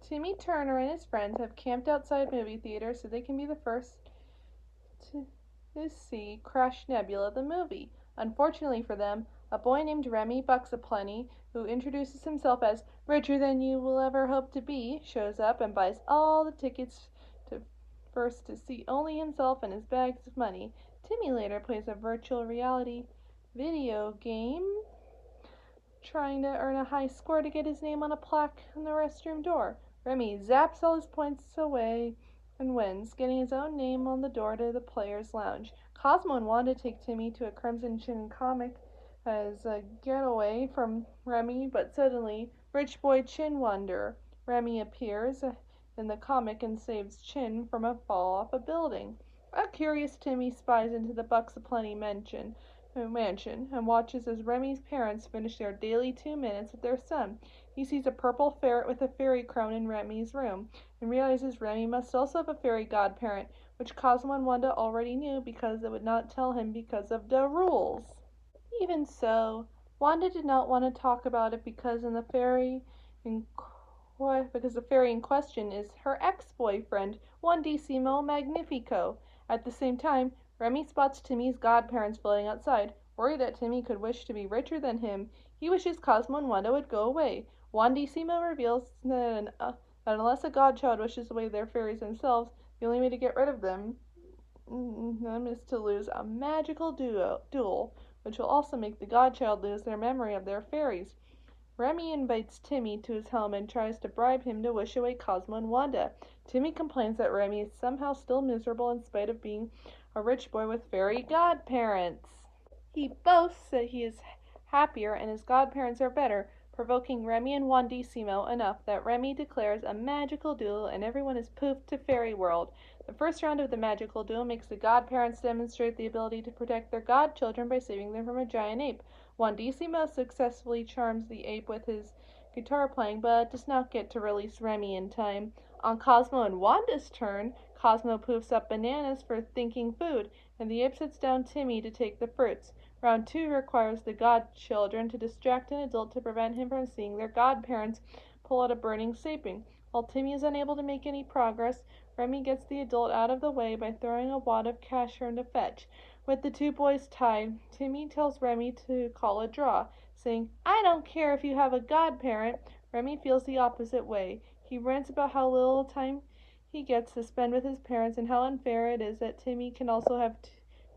Timmy Turner and his friends have camped outside movie theaters so they can be the first to see Crash Nebula the movie. Unfortunately for them, a boy named Remy Bucksaplenty, who introduces himself as richer than you will ever hope to be, shows up and buys all the tickets to first to see only himself and his bags of money. Timmy later plays a virtual reality video game trying to earn a high score to get his name on a plaque in the restroom door. Remy zaps all his points away and wins, getting his own name on the door to the players' lounge. Cosmo and Wanda take Timmy to a Crimson Chin comic as a getaway from Remy, but suddenly Rich Boy Chin Wonder Remy appears in the comic and saves Chin from a fall off a building. A curious Timmy spies into the Bucksaplenty mansion and watches as Remy's parents finish their daily 2 minutes with their son. He sees a purple ferret with a fairy crown in Remy's room and realizes Remy must also have a fairy godparent, which Cosmo and Wanda already knew because it would not tell him because of the rules. Even so, Wanda did not want to talk about it because the fairy in question is her ex-boyfriend, Juandissimo Magnifico. At the same time, Remy spots Timmy's godparents floating outside. Worried that Timmy could wish to be richer than him, he wishes Cosmo and Wanda would go away. Juandissimo reveals that unless a godchild wishes away their fairies themselves, the only way to get rid of them is to lose a magical duel, which will also make the godchild lose their memory of their fairies. Remy invites Timmy to his home and tries to bribe him to wish away Cosmo and Wanda. Timmy complains that Remy is somehow still miserable in spite of being a rich boy with fairy godparents. He boasts that he is happier and his godparents are better, provoking Remy and Juandissimo enough that Remy declares a magical duel and everyone is poofed to fairy world. The first round of the magical duel makes the godparents demonstrate the ability to protect their godchildren by saving them from a giant ape. Juandissimo successfully charms the ape with his guitar playing, but does not get to release Remy in time. On Cosmo and Wanda's turn, Cosmo poofs up bananas for thinking food, and the ape sits down Timmy to take the fruits. Round 2 requires the godchildren to distract an adult to prevent him from seeing their godparents pull out a burning sapling. While Timmy is unable to make any progress, Remy gets the adult out of the way by throwing a wad of cash for him to fetch. With the two boys tied, Timmy tells Remy to call a draw, saying, "I don't care if you have a godparent." Remy feels the opposite way. He rants about how little time he gets to spend with his parents and how unfair it is that Timmy can also have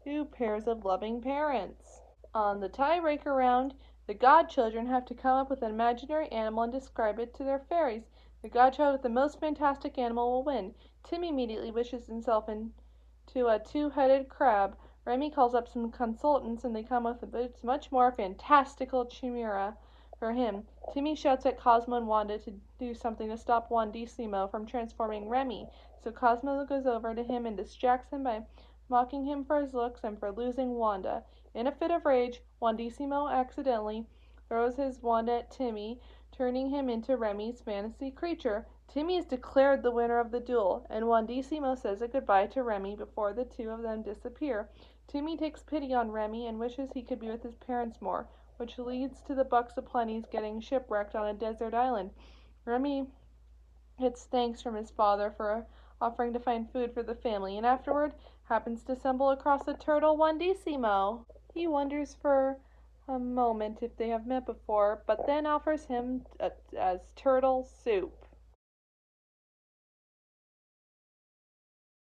two pairs of loving parents. On the tiebreaker round, the godchildren have to come up with an imaginary animal and describe it to their fairies. The godchild with the most fantastic animal will win. Timmy immediately wishes himself into a two-headed crab. Remy calls up some consultants and they come up with a much more fantastical chimera for him. Timmy shouts at Cosmo and Wanda to do something to stop Juandissimo from transforming Remy, so Cosmo goes over to him and distracts him by mocking him for his looks and for losing Wanda. In a fit of rage, Juandissimo accidentally throws his wand at Timmy, turning him into Remy's fantasy creature. Timmy is declared the winner of the duel, and Juandissimo says a goodbye to Remy before the two of them disappear. Timmy takes pity on Remy and wishes he could be with his parents more, which leads to the Bucksaplenty's getting shipwrecked on a desert island. Remy gets thanks from his father for offering to find food for the family, and afterward happens to stumble across a turtle, Juandissimo. He wonders for a moment if they have met before, but then offers him as turtle soup.